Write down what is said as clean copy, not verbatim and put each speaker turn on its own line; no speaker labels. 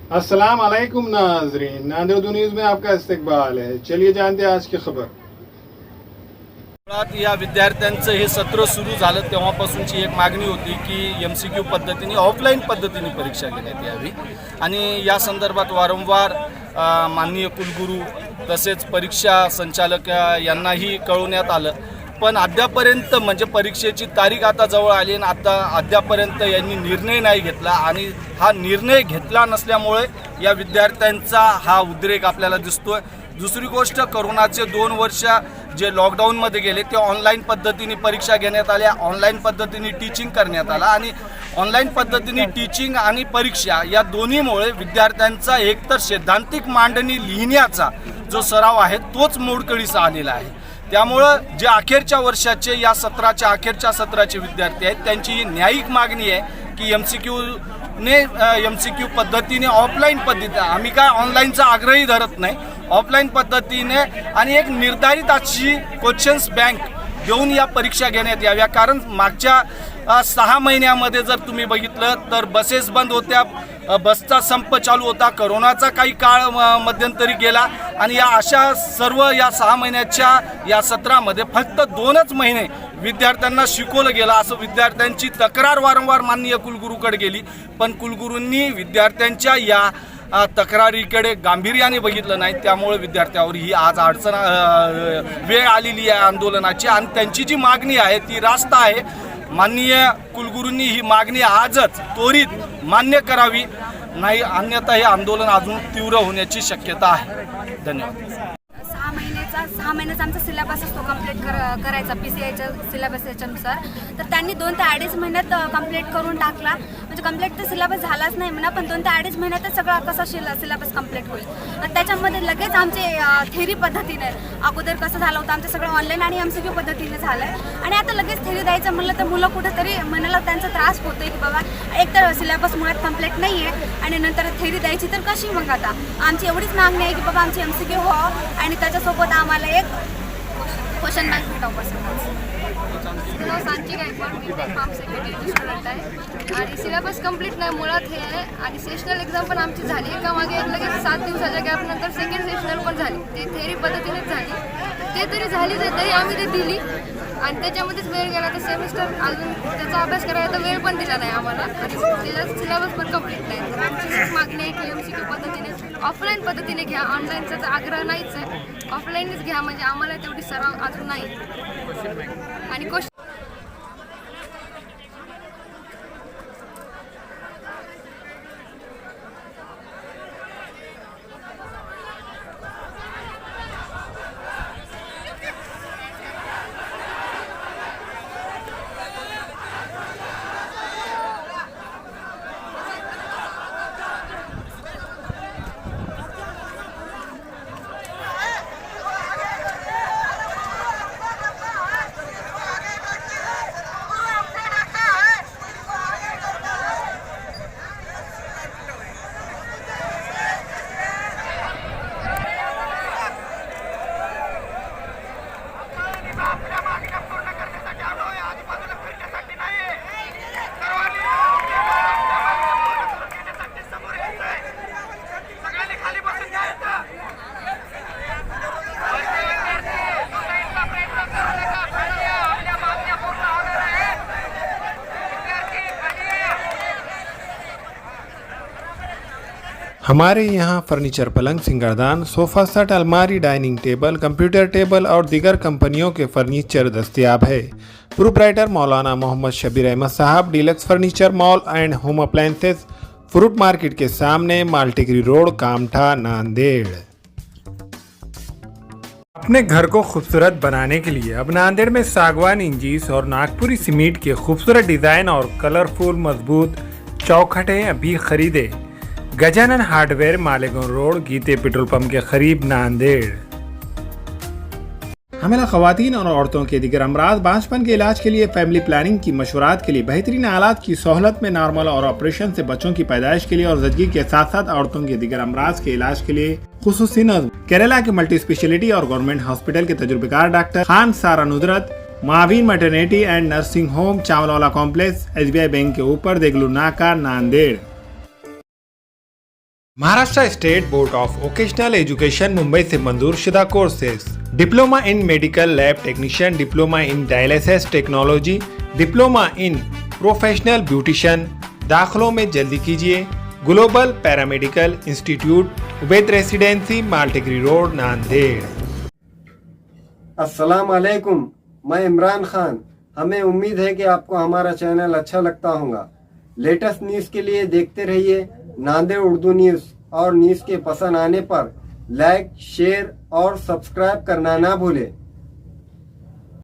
अस्सलाम वालेकुम नाजरीन, नांदेड़ न्यूज में आपका इस्तकबाल है। चलिए जानते हैं आज की खबर।
मुळात या विद्यार्थ्यांचं हे सत्र सुरू झालं तेव्हापासूनची एक मागणी होती की MCQ पद्धतीने ऑफलाईन पद्धतीने परीक्षा घेण्यात यावी आणि या संदर्भात वारंवार माननीय कुलगुरू तसेच परीक्षा संचालक यांनाही कळवण्यात आलं, पण अद्यापर्यंत म्हणजे परीक्षेची तारीख आता जवळ आली आणि आता अद्यापर्यंत यांनी निर्णय नाही घेतला आणि हा निर्णय घेतला नसल्यामुळे या विद्यार्थ्यांचा हा उद्रेक आपल्याला दिसतोय। दुसरी गोष्ट, कोरोनाचे 2 वर्ष जे लॉकडाऊनमध्ये गेले ते ऑनलाईन पद्धतीने परीक्षा घेण्यात आल्या, ऑनलाईन पद्धतीने टीचिंग करण्यात आला आणि ऑनलाईन पद्धतीने टीचिंग आणि परीक्षा या दोन्हीमुळे विद्यार्थ्यांचा एकतर सैद्धांतिक मांडणी लिहिण्याचा जो सराव आहे तोच मोडकळीस आलेला आहे। त्यामुळं जे अखेरच्या वर्षाचे या सत्राच्या अखेरच्या सत्राचे विद्यार्थी आहेत त्यांची ही न्यायिक मागणी आहे की MCQ पद्धतीने ऑफलाईन पद्धतीने, आम्ही काय ऑनलाईनचा आग्रही धरत नाही, ऑफलाईन पद्धतीने आणि एक निर्धारित अशी क्वेश्चन्स बँक देऊन या परीक्षा घेण्यात याव्या। कारण मागच्या 6 महिन्यामध्ये जर तुम्ही बघितलं तर बसेस बंद होत्या, बसचा संप चालू होता, कोरोनाचा काही काळ मध्यंतरी गेला आणि या अशा सर्व या 6 महिन्याच्या या सत्रामध्ये फक्त 2च महिने विद्यार्थ्यांना शिकवलं गेलं असं विद्यार्थ्यांची तक्रार वारंवार माननीय कुलगुरूकडे गेली, पण कुलगुरूंनी विद्यार्थ्यांच्या या तक्रारीकडे गांभीर्याने बघितलं नाही। त्यामुळे विद्यार्थ्यावर ही आज अडचण वेळ आलेली आहे आंदोलनाची आणि त्यांची जी मागणी आहे ती रास्त आहे। माननीय कुलगुरूंनी ही मागणी आजच त्वरित मान्य करावी, नाही अन्यथा हे आंदोलन अजून तीव्र होण्याची शक्यता आहे। धन्यवाद।
6 महिन्याचा आमचा सिलेबस असतो कंप्लीट करायचा PCIच्या सिलेबस याच्यानुसार, तर त्यांनी 2 ते 2.5 महिन्यात कंप्लीट करून टाकला। म्हणजे कंप्लीट तर सिलेबस झालाच नाही म्हणा, पण 2 ते 2.5 महिन्यातच सगळा कसा सिलेबस कंप्लीट होईल आणि त्याच्यामध्ये लगेच आमचे थेरी पद्धतीने, अगोदर कसं झालं होतं आमचं सगळं ऑनलाईन आणि MCQ पद्धतीने झालं आहे आणि आता लगेच थेरी द्यायचं म्हणलं तर मुलं कुठेतरी मनाला त्यांचा त्रास होतो की बाबा एक तर सिलेबस मुळात कंप्लीट नाही आहे आणि नंतर थेरी द्यायची तर कशी। मग आता आमची एवढीच मागणी आहे की बाबा आमची MCQ हो आणि त्याच्यासोबत आम्हाला एक क्वेश्चन बँक भेटावं बस।
नाव सांची गायकवाड, मी फार्म सेक्रेटरीची स्टुडंट आहे आणि सिलेबस कंप्लीट नाही मुळात हे आहे आणि सेशनल एक्झाम पण आमची झाली एका मागे लगेच 7 दिवसाच्या गॅपनंतर सेकंड सेशनल पण झाली, ते थेरी पद्धतीनेच झाली, ते तरी झाली तरी आम्ही ते दिली आणि त्याच्यामध्येच वेळ गेला तर सेमिस्टर अजून त्याचा अभ्यास करायला तर वेळ पण दिला नाही आम्हाला आणि त्याच्यात सिलेबस पण कंप्लीट नाही। तर आमची मागणी आहे की MCQ पद्धतीने ऑफलाईन पद्धतीने घ्या, ऑनलाईनचा तर आग्रह नाहीच आहे, ऑफलाईनच घ्या म्हणजे आम्हाला तेवढी सराव अजून नाही आणि
हमारे यहाँ फर्नीचर, पलंग, सिंगारदान, सोफा सेट, अलमारी, डाइनिंग टेबल, कंप्यूटर टेबल और दीगर कंपनियों के फर्नीचर दस्तयाब है। Proprietor Maulana Mohammad Shabbir Ahmed Sahab, deluxe furniture mall and home appliances, fruit market के सामने, माल्टीगिरी रोड, कामठा, नांदेड़। अपने घर को खूबसूरत बनाने के लिए अब नांदेड़ में सागवान इंजीस और नागपुरी सीमेंट के खूबसूरत डिज़ाइन और कलरफुल मजबूत चौखटें अभी खरीदे। गजानन हार्डवेयर, मालेगांव रोड, गीते पेट्रोल पंप के करीब, नांदेड़। हमें खवातीन और औरतों के दिगर अमराज, बांझपन के इलाज के लिए, फैमिली प्लानिंग की मशवरात के लिए, बेहतरीन आलात की सहूलत में, नॉर्मल और ऑपरेशन से बच्चों की पैदाइश के लिए और जदगी के साथ साथ औरतों के दिगर अमराज के इलाज के लिए खुसूसी नज़्म केरला के मल्टी स्पेशलिटी और गवर्नमेंट हॉस्पिटल के तजुर्बेकार doctor Khan Sara Nudrat, Maveen maternity and nursing home, Chawalwala complex, SBI bank के ऊपर, Deglur Naka, Nanded. Maharashtra state board of vocational education Mumbai से मंजूर शुदा courses diploma in medical lab technician, diploma in dialysis technology, diploma in professional beautician. दाखिलों में जल्दी कीजिए। Global paramedical institute, Ubaid residency, Maltekdi road, Nanded.
अस्सलाम वालेकुम, मैं इमरान खान। हमें उम्मीद है कि आपको हमारा चैनल अच्छा लगता होगा। लेटेस्ट न्यूज़ के लिए देखते रहिए नांदेड़ उर्दू न्यूज़, और न्यूज़ के पसंद आने पर लाइक, शेयर और सब्सक्राइब करना ना भूलें।